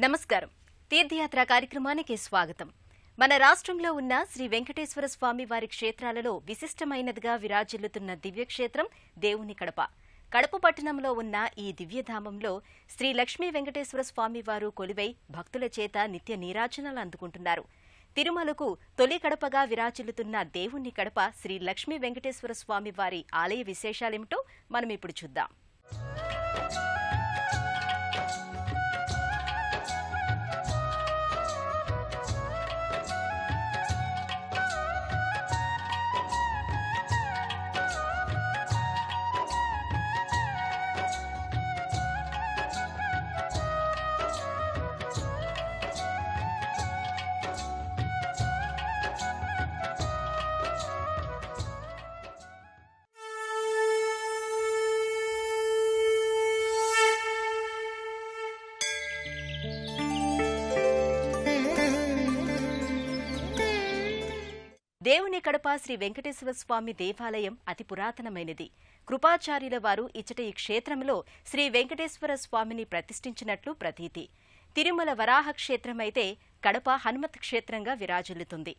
నమస్కారం. తీర్థయాత్ర కార్యక్రమానికి స్వాగతం. మన రాష్ట్రంలో ఉన్న శ్రీ వెంకటేశ్వర స్వామి వారి క్షేత్రాలలో విశిష్టమైనదిగా విరాజిల్లుతున్న దివ్యక్షేత్రం దేవుని కడప. కడప పట్టణంలో ఉన్న ఈ దివ్యధామంలో శ్రీ లక్ష్మీ వెంకటేశ్వర స్వామి వారు కొలువై భక్తుల చేత నిత్య నీరాజనాలు అందుకుంటున్నారు. తిరుమలకు తొలి కడపగా విరాజిల్లుతున్న దేవుని కడప శ్రీ లక్ష్మీ వెంకటేశ్వర స్వామి వారి ఆలయ విశేషాలేమిటో మనం ఇప్పుడు చూద్దాం. దేవుని కడప శ్రీ వెంకటేశ్వర స్వామి దేవాలయం అతి పురాతనమైనది. కృపాచార్యుల వారు ఇచ్చట ఈ క్షేత్రంలో శ్రీ వెంకటేశ్వర స్వామిని ప్రతిష్ఠించినట్లు ప్రతీతి. తిరుమల వరాహ క్షేత్రమైతే కడప హనుమత్ క్షేత్రంగా విరాజిల్లుతుంది.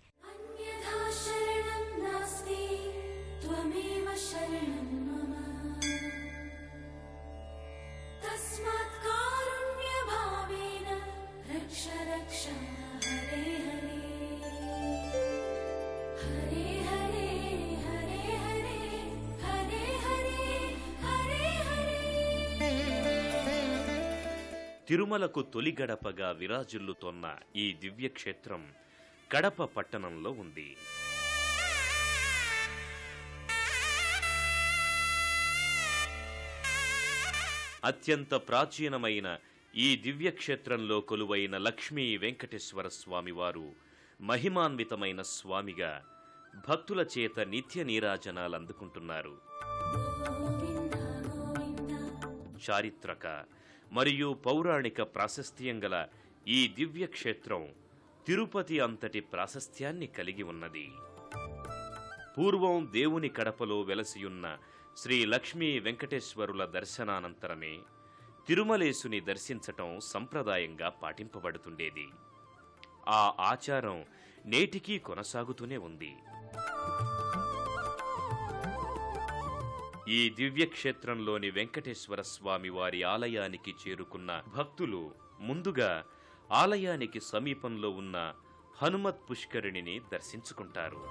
తిరుమలకు తొలి గడపగా విరాజిల్లుతోన్న ఈ దివ్యక్షేత్రం కడప పట్టణంలో ఉంది. అత్యంత ప్రాచీనమైన ఈ దివ్యక్షేత్రంలో కొలువైన లక్ష్మీ వెంకటేశ్వర స్వామివారు మహిమాన్వితమైన స్వామిగా భక్తుల చేత నిత్య నీరాజనాలు అందుకుంటున్నారు. చారిత్రక మరియు పౌరాణిక ప్రాశస్త్యం గల ఈ దివ్యక్షేత్రం తిరుపతి అంతటి ప్రాశస్త్యాన్ని కలిగి ఉన్నది. పూర్వం దేవుని కడపలో వెలసియున్న శ్రీ లక్ష్మీ వెంకటేశ్వరుల దర్శనానంతరమే తిరుమలేశుని దర్శించటం సంప్రదాయంగా పాటింపబడుతుండేది. ఆ ఆచారం నేటికీ కొనసాగుతూనే ఉంది. ఈ దివ్యక్షేత్రంలోని వెంకటేశ్వర స్వామి వారి ఆలయానికి చేరుకున్న భక్తులు ముందుగా ఆలయానికి సమీపంలో ఉన్న హనుమత్ పుష్కరిణిని దర్శించుకుంటారు.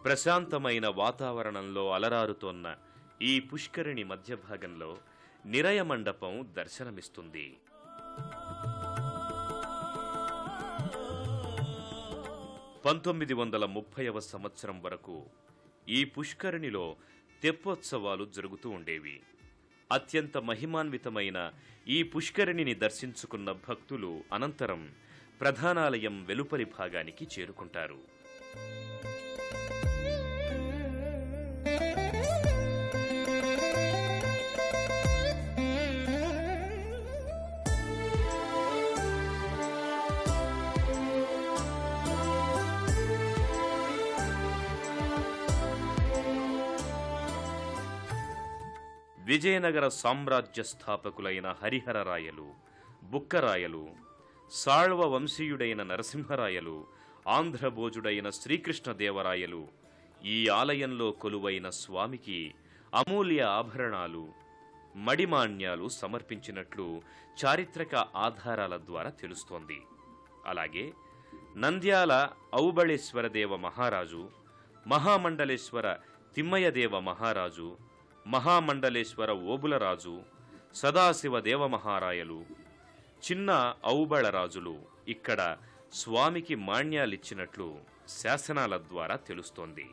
ప్రశాంతమైన వాతావరణంలో అలరారుతోన్న ఈ పుష్కరిణి మధ్య భాగంలో నిరయ మండపం దర్శనమిస్తుంది. 1930వ సంవత్సరం వరకు ఈ పుష్కరిణిలో తెప్పోత్సవాలు జరుగుతూ ఉండేవి. అత్యంత మహిమాన్వితమైన ఈ పుష్కరిణిని దర్శించుకున్న భక్తులు అనంతరం ప్రధానాలయం వెలుపలి భాగానికి చేరుకుంటారు. విజయనగర సామ్రాజ్య స్థాపకులైన హరిహరరాయలు, బుక్కరాయలు, సాళ్వ వంశీయుడైన నరసింహరాయలు, ఆంధ్రభోజుడైన శ్రీకృష్ణదేవరాయలు ఈ ఆలయంలో కొలువైన స్వామికి అమూల్య ఆభరణాలు, మడిమాణ్యాలు సమర్పించినట్లు చారిత్రక ఆధారాల ద్వారా తెలుస్తోంది. అలాగే నంద్యాల ఔబళేశ్వరదేవ మహారాజు, మహామండలేశ్వర తిమ్మయ్యదేవ మహారాజు, మహామండలేశ్వర ఓబులరాజు, సదాశివ దేవమహారాయలు, చిన్న ఔబళరాజులు ఇక్కడ స్వామికి మాణ్యాలిచ్చినట్లు శాసనాల ద్వారా తెలుస్తోంది.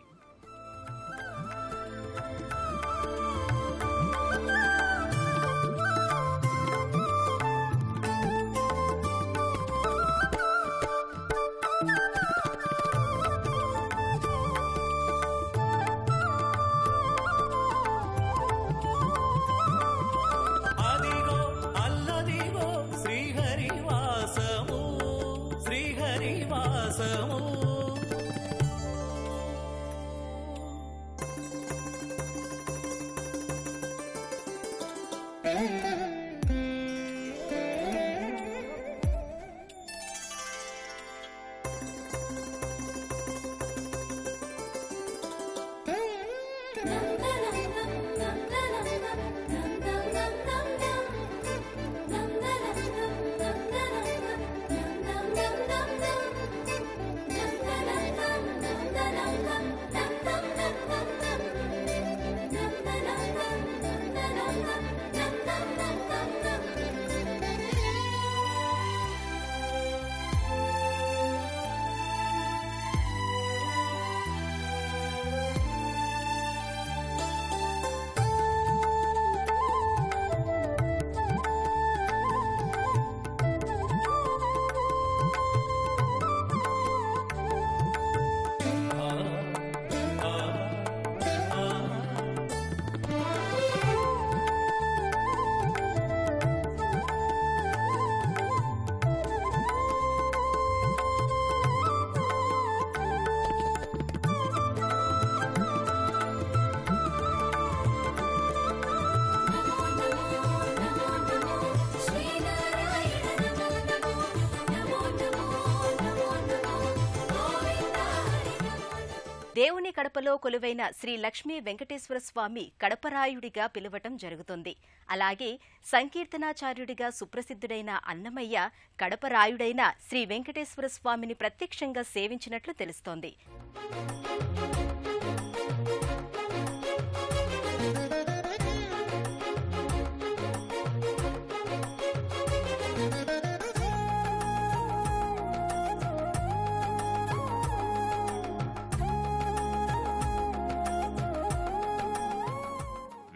దేవుని కడపలో కొలువైన శ్రీ లక్ష్మీ వెంకటేశ్వర స్వామి కడపరాయుడిగా పిలవటం జరుగుతుంది. అలాగే సంకీర్తనాచార్యుడిగా సుప్రసిద్ధుడైన అన్నమయ్య కడపరాయుడైన శ్రీ వెంకటేశ్వర స్వామిని ప్రత్యక్షంగా సేవించినట్లు తెలుస్తోంది.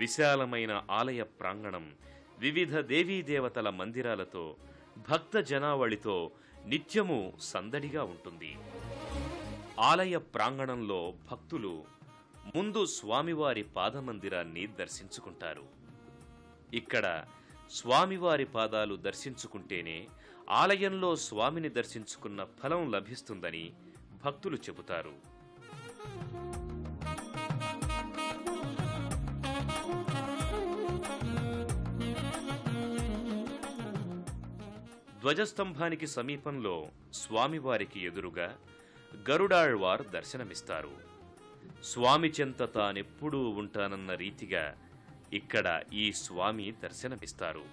విశాలమైన ఆలయ ప్రాంగణం వివిధ దేవీదేవతల మందిరాలతో భక్త జనావళితో నిత్యము సందడిగా ఉంటుంది. ఆలయ ప్రాంగణంలో భక్తులు ముందు స్వామివారి పాదమందిరాన్ని దర్శించుకుంటారు. ఇక్కడ స్వామివారి పాదాలు దర్శించుకుంటేనే ఆలయంలో స్వామిని దర్శించుకున్న ఫలం లభిస్తుందని భక్తులు చెబుతారు. ధ్వజస్తంభానికి సమీపంలో స్వామివారికి ఎదురుగా గరుడాళ్వార్ దర్శనమిస్తారు. స్వామి చెంత తానెప్పుడూ ఉంటానన్న రీతిగా ఇక్కడ ఈ స్వామి దర్శనమిస్తారు.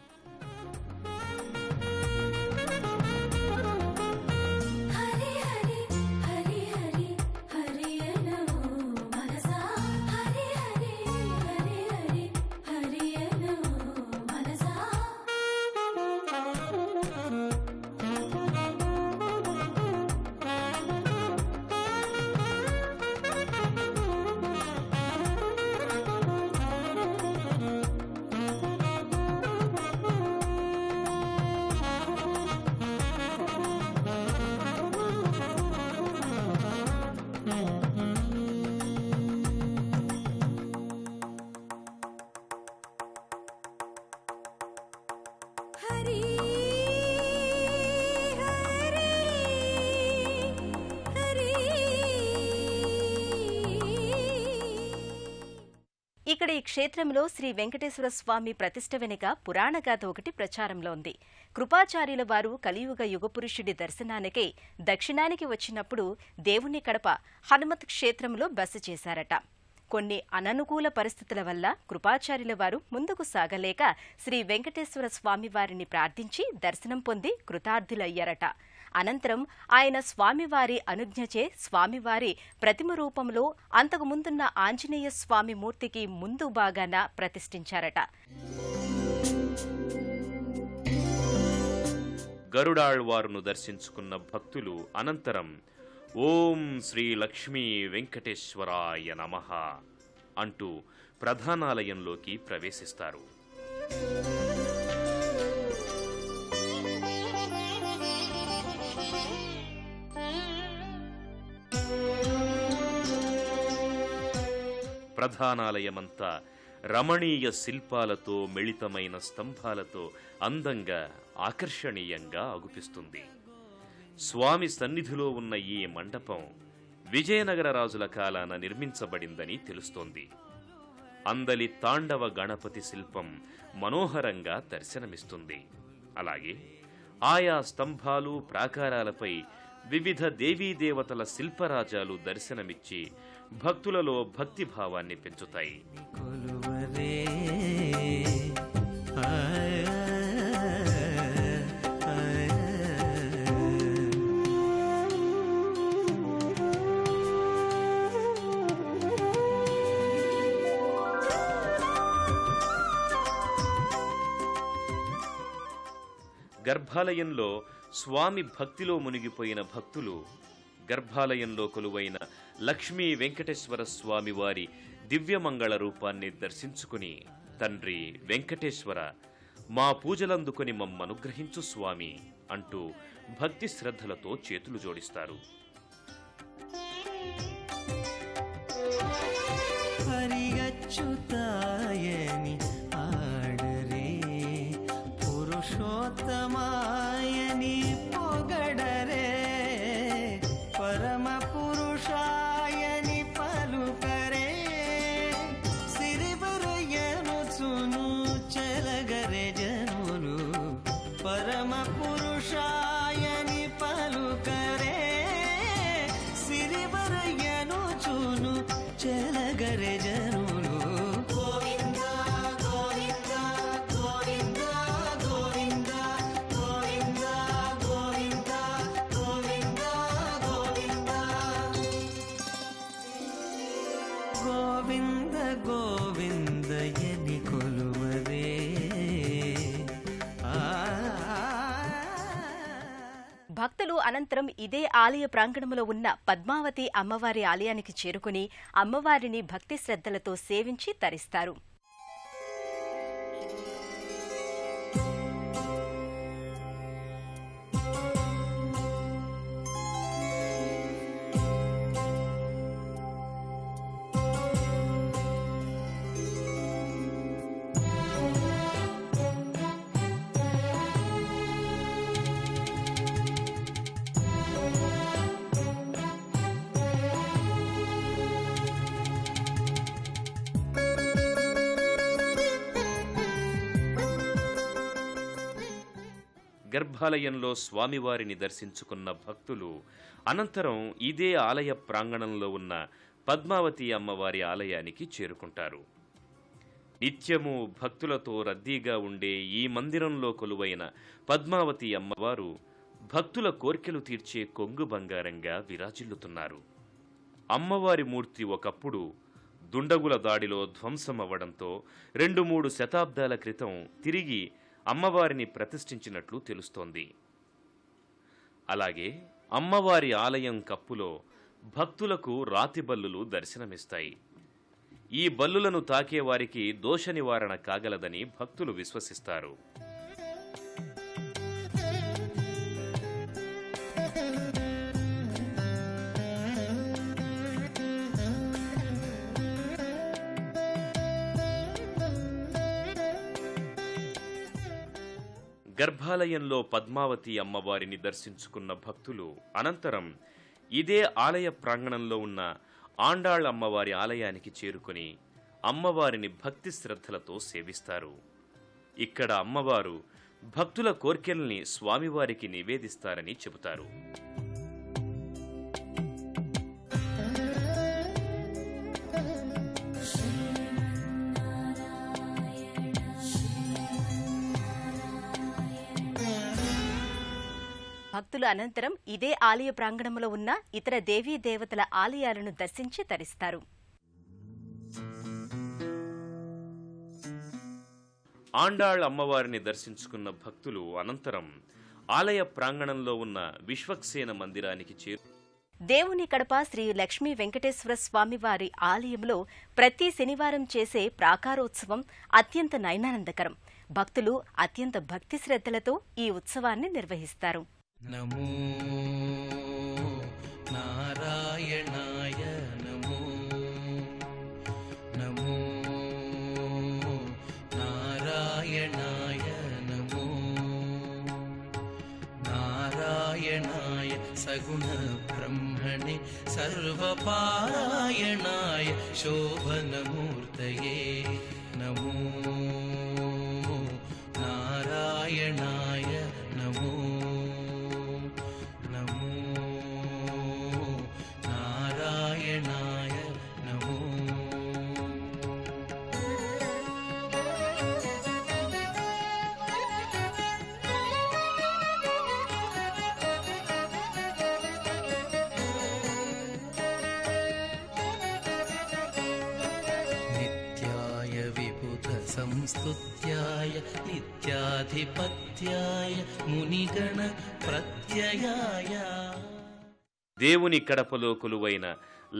ఇక్కడ ఈ క్షేత్రంలో శ్రీ వెంకటేశ్వర స్వామి ప్రతిష్ఠ వెనుక పురాణగాథ ఒకటి ప్రచారంలో ఉంది. కృపాచార్యుల వారు కలియుగ యుగపురుషుడి దర్శనానికే దక్షిణానికి వచ్చినప్పుడు దేవుని కడప హనుమత్ క్షేత్రంలో బస చేశారట. కొన్ని అననుకూల పరిస్థితుల వల్ల కృపాచార్యుల వారు ముందుకు సాగలేక శ్రీ వెంకటేశ్వర స్వామి వారిని ప్రార్థించి దర్శనం పొంది కృతార్థులయ్యారట. అనంతరం ఆయన స్వామివారి అనుజ్ఞచే స్వామివారి ప్రతిమ రూపంలో అంతకుముందున్న ఆంజనేయ స్వామి మూర్తికి ముందు భాగాన ప్రతిష్ఠించారట. గరుడాళ్వారును దర్శించుకున్న భక్తులు అనంతరం ఓం శ్రీ లక్ష్మీ వెంకటేశ్వరాయ నమః అంటూ ప్రధానాలయంలోకి ప్రవేశిస్తారు. ప్రధానాలయమంతా రమణీయ శిల్పాలతో మిళితమైన స్తంభాలతో అందంగా ఆకర్షణీయంగా అగుపిస్తుంది. స్వామి సన్నిధిలో ఉన్న ఈ మండపం విజయనగర రాజుల కాలాన నిర్మించబడిందని తెలుస్తోంది. అందలి తాండవ గణపతి శిల్పం మనోహరంగా దర్శనమిస్తుంది. అలాగే ఆయా స్తంభాలు ప్రాకారాలపై వివిధ దేవీదేవతల శిల్పరాజాలు దర్శనమిచ్చి భక్తులలో భక్తిభావాన్ని పెంచుతాయి. గర్భాలయంలో స్వామి భక్తిలో మునిగిపోయిన భక్తులు గర్భాలయంలో కొలువైన లక్ష్మీ వెంకటేశ్వర స్వామి వారి దివ్యమంగళ రూపాన్ని దర్శించుకుని, తండ్రి వెంకటేశ్వర, మా పూజలందుకొని మమ్మనుగ్రహించు స్వామి అంటూ భక్తి శ్రద్ధలతో చేతులు జోడిస్తారు. హరిగచ్చుతాయని ఆడరే, పురుషోత్తమాయని పొగడరే, పరమ పురుషాయని పలుకరే, సిరివరయనుచును చెలగరే జనులు, పరమ పురుషాయని పలుకరే, సిరివరయనుచును అనంతరం ఇదే ఆలయ ప్రాంగణంలో ఉన్న పద్మావతి అమ్మవారి ఆలయానికి చేరుకుని అమ్మవారిని భక్తి శ్రద్ధలతో సేవించి తరిస్తారు. గర్భాలయంలో స్వామివారిని దర్శించుకున్న భక్తులు అనంతరం ఇదే ఆలయ ప్రాంగణంలో ఉన్న పద్మావతి అమ్మవారి ఆలయానికి చేరుకుంటారు. నిత్యము భక్తులతో రద్దీగా ఉండే ఈ మందిరంలో కొలువైన పద్మావతి అమ్మవారు భక్తుల కోర్కెలు తీర్చే కొంగు బంగారంగా విరాజిల్లుతున్నారు. అమ్మవారి మూర్తి ఒకప్పుడు దుండగుల దాడిలో ధ్వంసమవ్వడంతో 2-3 శతాబ్దాల క్రితం తిరిగి అమ్మవారిని ప్రతిష్ఠించినట్లు తెలుస్తోంది. అలాగే అమ్మవారి ఆలయం కప్పులో భక్తులకు రాతి బల్లులు దర్శనమిస్తాయి. ఈ బల్లులను తాకేవారికి దోష నివారణ కాగలదని భక్తులు విశ్వసిస్తారు. గర్భాలయంలో పద్మావతి అమ్మవారిని దర్శించుకున్న భక్తులు అనంతరం ఇదే ఆలయ ప్రాంగణంలో ఉన్న ఆండాళ్ అమ్మవారి ఆలయానికి చేరుకుని అమ్మవారిని భక్తి శ్రద్ధలతో సేవిస్తారు. ఇక్కడ అమ్మవారు భక్తుల కోర్కెల్ని స్వామివారికి నివేదిస్తారని చెబుతారు. భక్తులు అనంతరం ఇదే ఆలయ ప్రాంగణంలో ఉన్న ఇతర దేవీ దేవతల ఆలయాలను దర్శించి తరిస్తారు. ఆండాళ్ అమ్మవారిని దర్శించుకున్న భక్తులు అనంతరం ఆలయ ప్రాంగణంలో ఉన్న విశ్వక్సేన మందిరానికి దేవుని కడప శ్రీ లక్ష్మీ వెంకటేశ్వర స్వామివారి ఆలయంలో ప్రతి శనివారం చేసే ప్రాకారోత్సవం అత్యంత నయనానందకరం. భక్తులు అత్యంత భక్తి శ్రద్ధలతో ఈ ఉత్సవాన్ని నిర్వహిస్తారు. నమో నారాయణాయ నమో నమో నారాయణాయ నమో నారాయణాయ సగుణ బ్రహ్మణే సర్వపారాయణాయ శోభనమూర్తయే నమో నారాయణాయ నమో సంస్తుత్యాయ నిత్యాధిపత్యాయ మునిగణ ప్రత్యయాయ. దేవుని కడపలో కొలువైన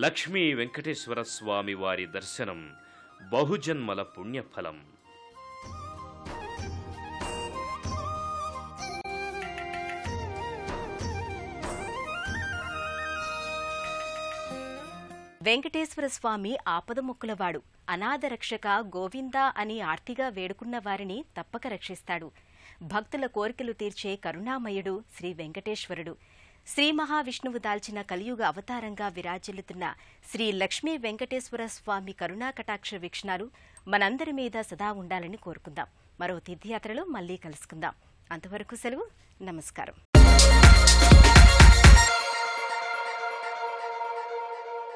లక్ష్మీ వెంకటేశ్వర స్వామి వారి దర్శనం బహుజన్మల పుణ్యఫలం. వెంకటేశ్వర స్వామి ఆపదముక్కులవాడు. అనాథరక్షక గోవిందా అని ఆర్తిగా వేడుకున్న వారిని తప్పక రక్షిస్తాడు. భక్తుల కోరికలు తీర్చే కరుణామయుడు శ్రీ వెంకటేశ్వరుడు. శ్రీ మహావిష్ణువు దాల్చిన కలియుగ అవతారంగా విరాజిల్లుతున్న శ్రీ లక్ష్మీ వెంకటేశ్వర స్వామి కరుణాకటాక్ష వీక్షణాలు మనందరి మీద సదా ఉండాలని కోరుకుందాం. మరో తీర్థయాత్రలో మళ్లీ కలుసుకుందాం. అంతవరకు సెలవు. నమస్కారం.